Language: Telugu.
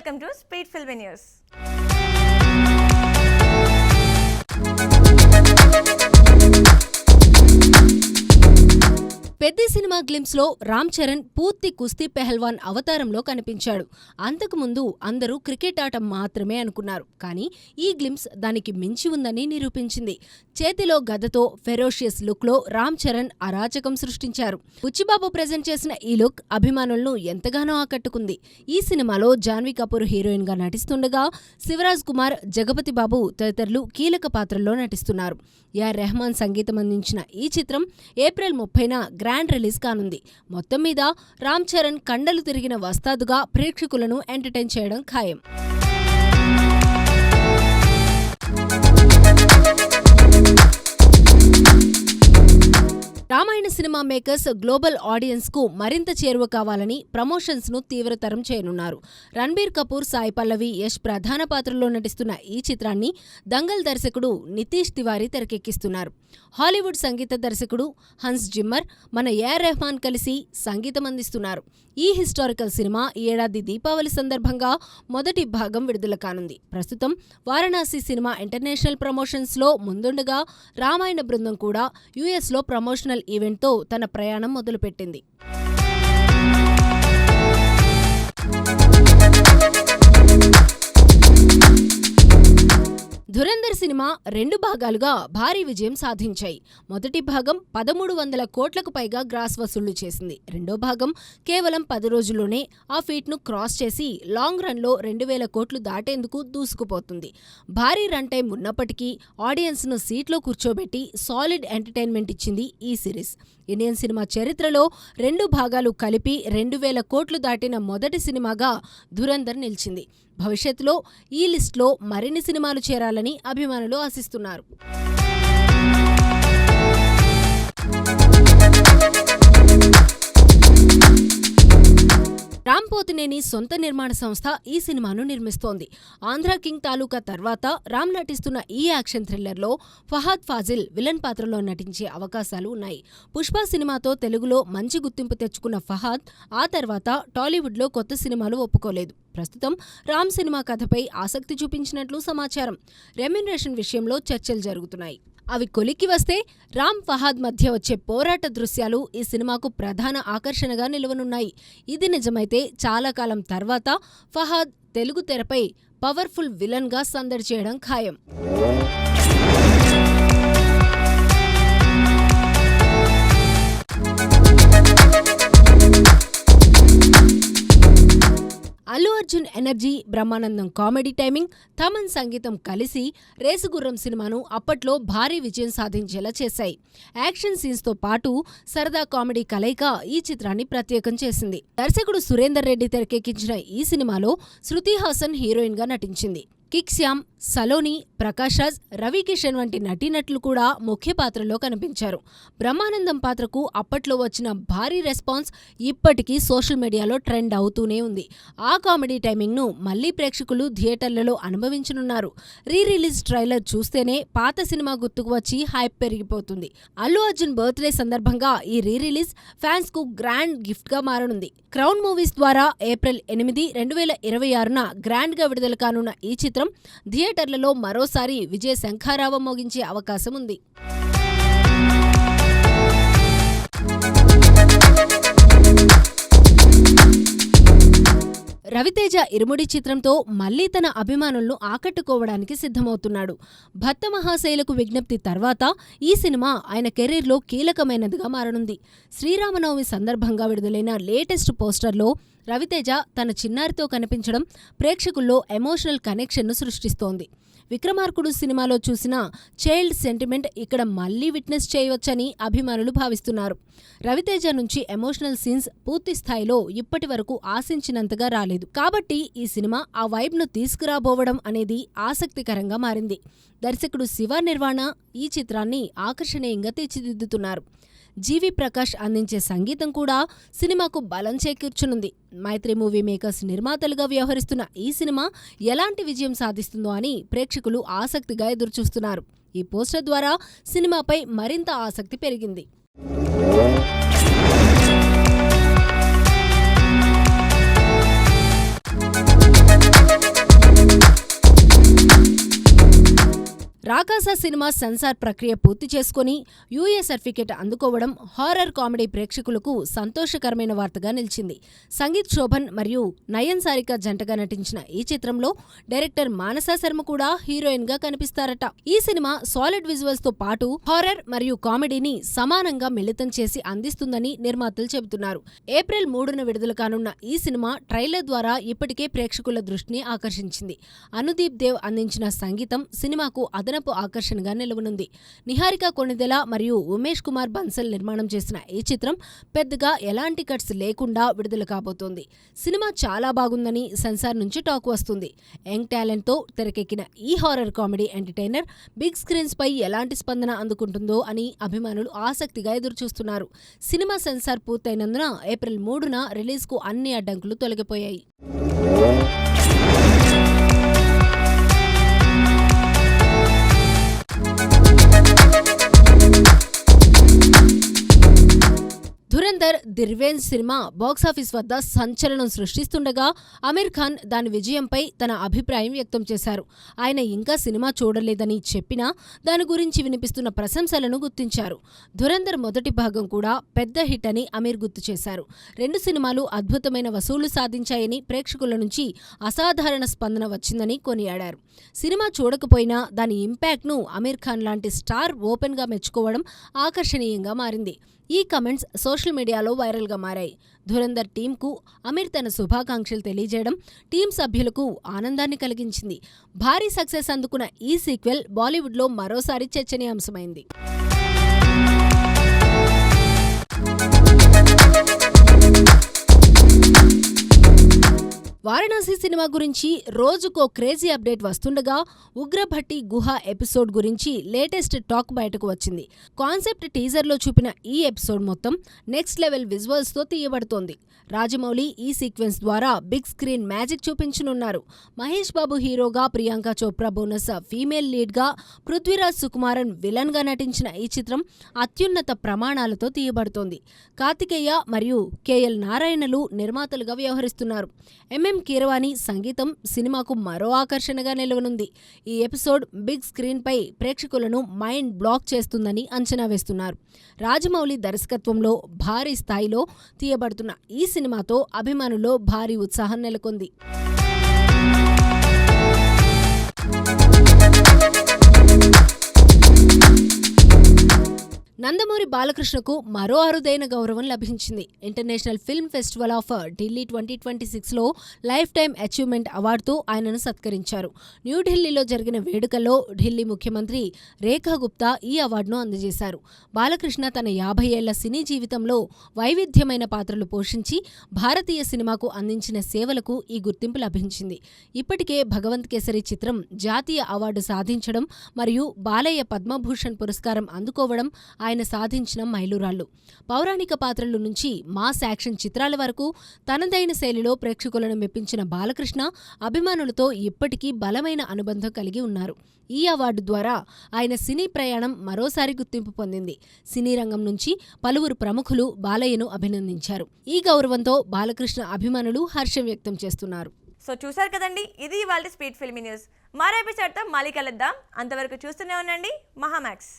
welcome to Speed Film News. పెద్ద సినిమా గ్లిమ్స్ లో రామ్ చరణ్ పూర్తి కుస్తీ పెహల్వాన్ అవతారంలో కనిపించాడు. అంతకుముందు అందరూ క్రికెట్ ఆట మాత్రమే అనుకున్నారు. కానీ ఈ గ్లిమ్స్ దానికి మించి ఉందని నిరూపించింది. చేతిలో గదతో ఫెరోషియస్ లుక్ లో రామ్ చరణ్ అరాచకం సృష్టించారు. బుచ్చిబాబు ప్రెజెంట్ చేసిన ఈ లుక్ అభిమానులను ఎంతగానో ఆకట్టుకుంది. ఈ సినిమాలో జాన్వీ కపూర్ హీరోయిన్ గా నటిస్తుండగా శివరాజ్ కుమార్, జగపతి బాబు తదితరులు కీలక పాత్రల్లో నటిస్తున్నారు. ఏఆర్ రెహమాన్ సంగీతం అందించిన ఈ చిత్రం ఏప్రిల్ 30న గ్రాండ్ రిలీజ్ కానుంది. మొత్తం మీద రామ్ చరణ్ కండలు తిరిగిన వస్తాదుగా ప్రేక్షకులను ఎంటర్టైన్ చేయడం ఖాయం. Ramayana cinema makers global audience కు మరింత చేరువ కావాలని ప్రమోషన్స్ ను తీవ్రతరం చేయనున్నారు. రణ్బీర్ కపూర్, సాయి పల్లవి, యష్ ప్రధాన పాత్రల్లో నటిస్తున్న ఈ చిత్రాన్ని దంగల్ దర్శకుడు నితీష్ తివారీ తెరకెక్కిస్తున్నారు. హాలీవుడ్ సంగీత దర్శకుడు హన్స్ జిమ్మర్, మన ఏఆర్ రెహమాన్ కలిసి సంగీతం అందిస్తున్నారు. ఈ హిస్టారికల్ సినిమా ఈ ఏడాది దీపావళి సందర్భంగా మొదటి భాగం విడుదల కానుంది. ప్రస్తుతం వారణాసి సినిమా ఇంటర్నేషనల్ ప్రమోషన్స్ లో ముందుండగా రామాయణ బృందం కూడా యుఎస్ లో ప్రమోషనల్ ఈవెంట్తో తన ప్రయాణం మొదలుపెట్టింది. ధురంధర్ సినిమా 2 భాగాలుగా భారీ విజయం సాధించాయి. మొదటి భాగం 1300 కోట్లకు పైగా గ్రాస్ వసూళ్లు చేసింది. రెండో భాగం కేవలం 10 రోజుల్లోనే ఆ ఫీట్ను క్రాస్ చేసి లాంగ్ రన్లో 2000 కోట్లు దాటేందుకు దూసుకుపోతుంది. భారీ రన్ టైం ఉన్నప్పటికీ ఆడియన్స్ను సీట్లో కూర్చోబెట్టి సాలిడ్ ఎంటర్టైన్మెంట్ ఇచ్చింది ఈ సిరీస్. ఇండియన్ సినిమా చరిత్రలో 2 భాగాలు కలిపి 2000 కోట్లు దాటిన మొదటి సినిమాగా ధురంధర్ నిలిచింది. భవిష్యత్తులో ఈ లిస్టులో మరిన్ని సినిమాలు చేరాలని అభిమానులు ఆశిస్తున్నారు. రామ్ పోతినేని సొంత నిర్మాణ సంస్థ ఈ సినిమాను నిర్మిస్తోంది. ఆంధ్ర కింగ్ తాలూకా తర్వాత రామ్ నటిస్తున్న ఈ యాక్షన్ థ్రిల్లర్లో ఫహాద్ ఫాజిల్ విలన్ పాత్రలో నటించే అవకాశాలు ఉన్నాయి. పుష్ప సినిమాతో తెలుగులో మంచి గుర్తింపు తెచ్చుకున్న ఫహాద్ ఆ తర్వాత టాలీవుడ్లో కొత్త సినిమాలు ఒప్పుకోలేదు. ప్రస్తుతం రామ్ సినిమా కథపై ఆసక్తి చూపించినట్లు సమాచారం. రెమ్యునరేషన్ విషయంలో చర్చలు జరుగుతున్నాయి. అవి కొలిక్కి వస్తే రామ్, ఫహాద్ మధ్య వచ్చే పోరాట దృశ్యాలు ఈ సినిమాకు ప్రధాన ఆకర్షణగా నిలవనున్నాయి. ఇది నిజమైతే చాలా కాలం తర్వాత ఫహాద్ తెలుగు తెరపై పవర్ఫుల్ విలన్ గా సందడి చేయడం ఖాయం. Allu Arjun energy, Brahmanandam comedy timing, Thaman సంగీతం కలిసి రేసుగుర్రం సినిమాను అప్పట్లో భారీ విజయం సాధించేలా చేశాయి. యాక్షన్ సీన్స్తో పాటు సరదా కామెడీ కలయిక ఈ చిత్రాన్ని ప్రత్యేకం చేసింది. దర్శకుడు సురేందర్ రెడ్డి తెరకెక్కించిన ఈ సినిమాలో శృతి హాసన్ హీరోయిన్ గా నటించింది. కిక్ శ్యామ్, సలోని, ప్రకాష్ రాజ్, రవి కిషన్ వంటి నటీనటులు కూడా ముఖ్య పాత్రలో కనిపించారు. బ్రహ్మానందం పాత్రకు అప్పట్లో వచ్చిన భారీ రెస్పాన్స్ ఇప్పటికీ సోషల్ మీడియాలో ట్రెండ్ అవుతూనే ఉంది. ఆ కామెడీ టైమింగ్ను మళ్లీ ప్రేక్షకులు థియేటర్లలో అనుభవించనున్నారు. రిలీజ్ ట్రైలర్ చూస్తేనే పాత సినిమా గుర్తుకు వచ్చి హైప్ పెరిగిపోతుంది. అల్లు అర్జున్ బర్త్డే సందర్భంగా ఈ రిలీజ్ ఫ్యాన్స్ కు గ్రాండ్ గిఫ్ట్ గా మారనుంది. క్రౌన్ మూవీస్ ద్వారా ఏప్రిల్ 8, 2026న గ్రాండ్ గా విడుదల కానున్న ఈ చిత్రం థియేటర్లలో మరోసారి విజయ శంఖారావం మోగించే అవకాశం ఉంది. రవితేజ ఇరుముడి చిత్రంతో మళ్లీ తన అభిమానులను ఆకట్టుకోవడానికి సిద్ధమవుతున్నాడు. భక్త మహాశైలకు విజ్ఞప్తి తర్వాత ఈ సినిమా ఆయన కెరీర్లో కీలకమైనదిగా మారనుంది. శ్రీరామనవమి సందర్భంగా విడుదలైన లేటెస్ట్ పోస్టర్లో రవితేజ తన చిన్నారితో కనిపించడం ప్రేక్షకుల్లో ఎమోషనల్ కనెక్షన్ను సృష్టిస్తోంది. విక్రమార్కుడు సినిమాలో చూసిన చైల్డ్ సెంటిమెంట్ ఇక్కడ మళ్లీ విట్నెస్ చేయవచ్చని అభిమానులు భావిస్తున్నారు. రవితేజ నుంచి ఎమోషనల్ సీన్స్ పూర్తి స్థాయిలో ఇప్పటి వరకు ఆశించినంతగా రాలేదు. కాబట్టి ఈ సినిమా ఆ వైబ్ను తీసుకురాబోవడం అనేది ఆసక్తికరంగా మారింది. దర్శకుడు శివ నిర్వాణ ఈ చిత్రాన్ని ఆకర్షణీయంగా తీర్చిదిద్దుతున్నారు. జీవి ప్రకాష్ అందించే సంగీతం కూడా సినిమాకు బలం చేకూర్చనుంది. మైత్రి మూవీ మేకర్స్ నిర్మాతలుగా వ్యవహరిస్తున్న ఈ సినిమా ఎలాంటి విజయం సాధిస్తుందో అని ప్రేక్షకులు ఆసక్తిగా ఎదురుచూస్తున్నారు. ఈ పోస్టర్ ద్వారా సినిమాపై మరింత ఆసక్తి పెరిగింది. రాకాస సినిమా సెన్సార్ ప్రక్రియ పూర్తి చేసుకుని యూఏ సర్టిఫికేట్ అందుకోవడం హారర్ కామెడీ ప్రేక్షకులకు సంతోషకరమైన వార్తగా నిలిచింది. సంగీత్ శోభన్ మరియు నయన్ సారిక జంటగా నటించిన ఈ చిత్రంలో డైరెక్టర్ మానసా శర్మ కూడా హీరోయిన్ గా కనిపిస్తారట. ఈ సినిమా సాలిడ్ విజువల్స్ తో పాటు హారర్ మరియు కామెడీని సమానంగా మిళితం చేసి అందిస్తుందని నిర్మాతలు చెబుతున్నారు. ఏప్రిల్ 3న విడుదల కానున్న ఈ సినిమా ట్రైలర్ ద్వారా ఇప్పటికే ప్రేక్షకుల దృష్టిని ఆకర్షించింది. అనుదీప్ దేవ్ అందించిన సంగీతం సినిమాకు అదనపు ఆకర్షణగా నిలవనుంది. నిహారిక కొణిదెల మరియు ఉమేష్ కుమార్ బన్సల్ నిర్మాణం చేసిన ఈ చిత్రం పెద్దగా ఎలాంటి కట్స్ లేకుండా విడుదల కాబోతోంది. సినిమా చాలా బాగుందని సెన్సార్ నుంచి టాక్ వస్తుంది. యంగ్ టాలెంట్ తో తెరకెక్కిన ఈ horror comedy entertainer big screens పై ఎలాంటి స్పందన అందుకుంటుందో అని అభిమానులు ఆసక్తిగా ఎదురుచూస్తున్నారు. సినిమా సెన్సార్ పూర్తయినందున ఏప్రిల్ 3న రిలీజ్ కు అన్ని అడ్డంకులు తొలగిపోయాయి. Dhurandhar the revenge cinema box office వద్ద సంచలనం సృష్టిస్తుండగా అమీర్ ఖాన్ దాని విజయంపై తన అభిప్రాయం వ్యక్తం చేశారు. ఆయన ఇంకా సినిమా చూడలేదని చెప్పినా దాని గురించి వినిపిస్తున్న ప్రశంసలను గుర్తించారు. ధురంధర్ మొదటి భాగం కూడా పెద్ద హిట్ అని అమీర్ గుర్తు చేశారు. 2 సినిమాలు అద్భుతమైన వసూళ్లు సాధించాయని, ప్రేక్షకుల నుంచి అసాధారణ స్పందన వచ్చిందని కొనియాడారు. సినిమా చూడకపోయినా దాని ఇంపాక్ట్ను అమీర్ ఖాన్ లాంటి స్టార్ ఓపెన్ గా మెచ్చుకోవడం ఆకర్షణీయంగా మారింది. ఈ కమెంట్స్ సోషల్ మీడియాలో వైరల్గా మారాయి. ధురంధర్ టీంకు అమీర్ తన శుభాకాంక్షలు తెలియజేయడం టీం సభ్యులకు ఆనందాన్ని కలిగించింది. భారీ సక్సెస్ అందుకున్న ఈ సీక్వెల్ బాలీవుడ్లో మరోసారి చర్చనీయాంశమైంది. వారణాసి సినిమా గురించి రోజుకో క్రేజీ అప్డేట్ వస్తుండగా ఉగ్రభట్టి గుహ ఎపిసోడ్ గురించి లేటెస్ట్ టాక్ బయటకు వచ్చింది. కాన్సెప్ట్ టీజర్లో చూపిన ఈ ఎపిసోడ్ మొత్తం నెక్స్ట్ లెవెల్ విజువల్స్తో తీయబడుతోంది. రాజమౌళి ఈ సీక్వెన్స్ ద్వారా big screen magic చూపించనున్నారు. Mahesh Babu హీరోగా, ప్రియాంక చోప్రా బోనస్ ఫీమేల్ లీడ్గా, పృథ్వీరాజ్ సుకుమారన్ విలన్గా నటించిన ఈ చిత్రం అత్యున్నత ప్రమాణాలతో తీయబడుతోంది. కార్తికేయ మరియు కేఎల్ నారాయణలు నిర్మాతలుగా వ్యవహరిస్తున్నారు. కీరవాణి సంగీతం సినిమాకు మరో ఆకర్షణగా నిలవనుంది. ఈ ఎపిసోడ్ బిగ్ స్క్రీన్ పై ప్రేక్షకులను మైండ్ బ్లాక్ చేస్తుందని అంచనా వేస్తున్నారు. రాజమౌళి దర్శకత్వంలో భారీ స్థాయిలో తీయబడుతున్న ఈ సినిమాతో అభిమానుల్లో భారీ ఉత్సాహం నెలకొంది. నందమూరి బాలకృష్ణకు మరో అరుదైన గౌరవం లభించింది. International film festival of Delhi 2026లో లైఫ్ టైమ్ అచీవ్మెంట్ అవార్డుతో ఆయనను సత్కరించారు. న్యూఢిల్లీలో జరిగిన వేడుకల్లో ఢిల్లీ ముఖ్యమంత్రి రేఖా గుప్తా ఈ అవార్డును అందజేశారు. బాలకృష్ణ తన 50 ఏళ్ల సినీ జీవితంలో వైవిధ్యమైన పాత్రలు పోషించి భారతీయ సినిమాకు అందించిన సేవలకు ఈ గుర్తింపు లభించింది. ఇప్పటికే భగవంత్ కేసరి చిత్రం జాతీయ అవార్డు సాధించడం మరియు బాలయ్య పద్మభూషణ్ పురస్కారం అందుకోవడం ఆయన సాధించిన మైలురాళ్లు. పౌరాణిక పాత్రల నుంచి మాస్ యాక్షన్ చిత్రాల వరకు తనదైన శైలిలో ప్రేక్షకులను మెప్పించిన బాలకృష్ణ అభిమానులతో ఇప్పటికీ బలమైన అనుబంధం కలిగి ఉన్నారు. ఈ అవార్డు ద్వారా ఆయన సినీ ప్రయాణం మరోసారి గుర్తింపు పొందింది. సినీ రంగం నుంచి పలువురు ప్రముఖులు బాలయ్యను అభినందించారు. ఈ గౌరవంతో బాలకృష్ణ అభిమానులు హర్షం వ్యక్తం చేస్తున్నారు. సో చూశారు కదండి, ఇది ఇవాళ స్పీడ్ ఫిల్మీ న్యూస్. మరో ఎపిసోడ్తో మళ్ళీ కలుద్దాం. అంతవరకు చూస్తూనే ఉండండి మహామాక్స్.